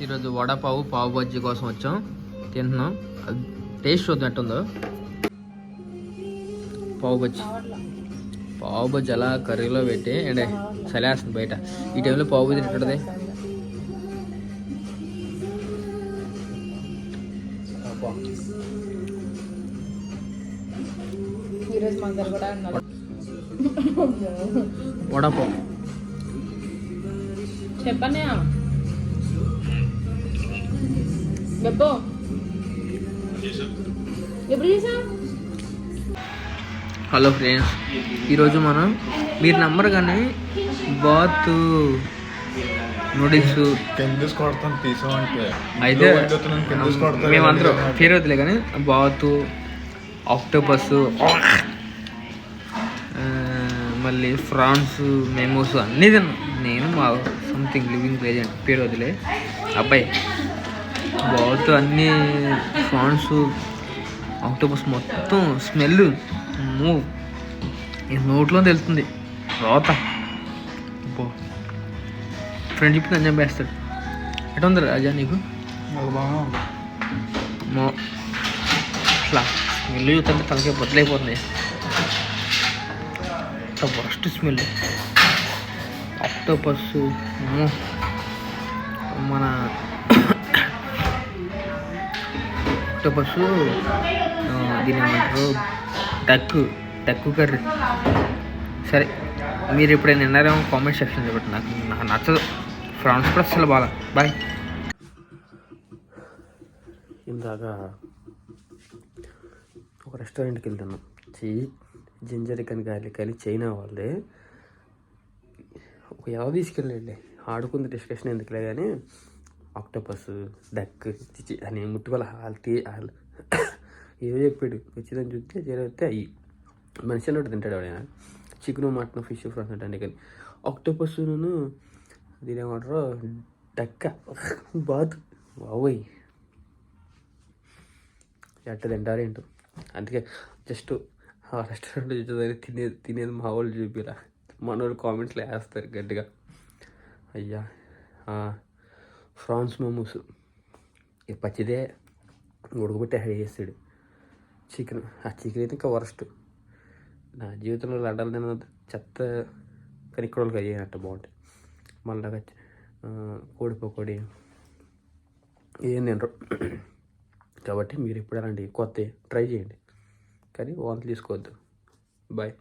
ఈరోజు వడపావు పావు బజ్జీ కోసం వచ్చాం, తింటున్నాం. టేస్ట్ చూద్దాం ఎట్టుందో. పావు బజ్జీ అలా కర్రీలో పెట్టి అంటే చలేస్తుంది బయట. ఈ టైంలో పావు బజ్జీ తింటుంది. వడపావు చెప్పనే హలో ఫ్రెండ్స్, ఈరోజు మనం మీరు నంబర్ కానీ బాత్ నూడిల్స్ అయితే మేమందరం పేరు వద్దులే కానీ బాత్ ఆక్టోపస్ మళ్ళీ ఫ్రాన్స్ మెమోస్ అన్నీ తిన్నాం. నేను మా సంథింగ్ లివింగ్ ప్రెజెంట్ పేరు వదిలే అబ్బాయి బాత్ అన్నీ ఫ్రాన్స్ ఆక్టోపస్ మొత్తం స్మెల్ నోట్లో తెలుస్తుంది. రోత ఫ్రెండ్ చెప్పి నన్ను చంపేస్తాడు. ఎట్లా ఉంది రాజా నీకు? అట్లా స్మెల్ చూస్తుంటే తలకే బొత్తలైపోతుంది. ఫస్ట్ స్మెల్ ఆక్టోపస్ మన ఆక్టోపస్ దీని ఏమంటారు టక్కు కర్రీ. సరే, మీరు ఎప్పుడైనా విన్నారేమో కామెంట్ సెక్షన్ చెప్పండి. నాకు నచ్చదు ఫ్రాన్స్ కూడా అసలు బాగా. బాయ్. ఇందాక ఒక రెస్టారెంట్కి వెళ్తున్నాం. జింజరికన్ గార్లిక్ చైనా వాళ్ళే. ఒక ఎవరు తీసుకెళ్ళండి, ఆడుకుంది డిస్కషన్ ఎందుకులే కానీ ఆక్టోపస్ డక్ అని ముట్టుకోవాలి. వాళ్ళు ఏదో చెప్పాడు, వచ్చిందని చూస్తే జరిగితే అయ్యి మనిషి అన్నట్టు తింటాడు వాడు. చికెన్ మటన్ ఫిష్ ఫ్రాన్స్ అంటే కానీ ఆక్టోపస్ దీని ఏమంటారు డక్క బాత్ బావోయ్ ఎట్ట తింటారు ఏంటో. అందుకే జస్ట్ ఆ రెస్టారెంట్ చూసేదాన్ని తినేది మా వాళ్ళు చూపిరా. మన వాళ్ళు కామెంట్స్లో వేస్తారు గట్టిగా. అయ్యా ఫ్రాన్స్ మోమోస్ పచ్చిదే ఉడకబెట్టి హై చేస్తాడు. చికెన్ అయితే ఇంకా వరస్ట్. నా జీవితంలో లడ్డాలు తినదు చెత్త, కానీ ఇక్కడ వాళ్ళకి అయ్యేనట్టు బాగుంటాయి. మళ్ళీ కోడి పకోడీ ఏం తినరు. కాబట్టి మీరు ఎప్పుడు అలాంటి కొత్త ట్రై చేయండి, కానీ వాంతి తీసుకోవద్దు. బాయ్.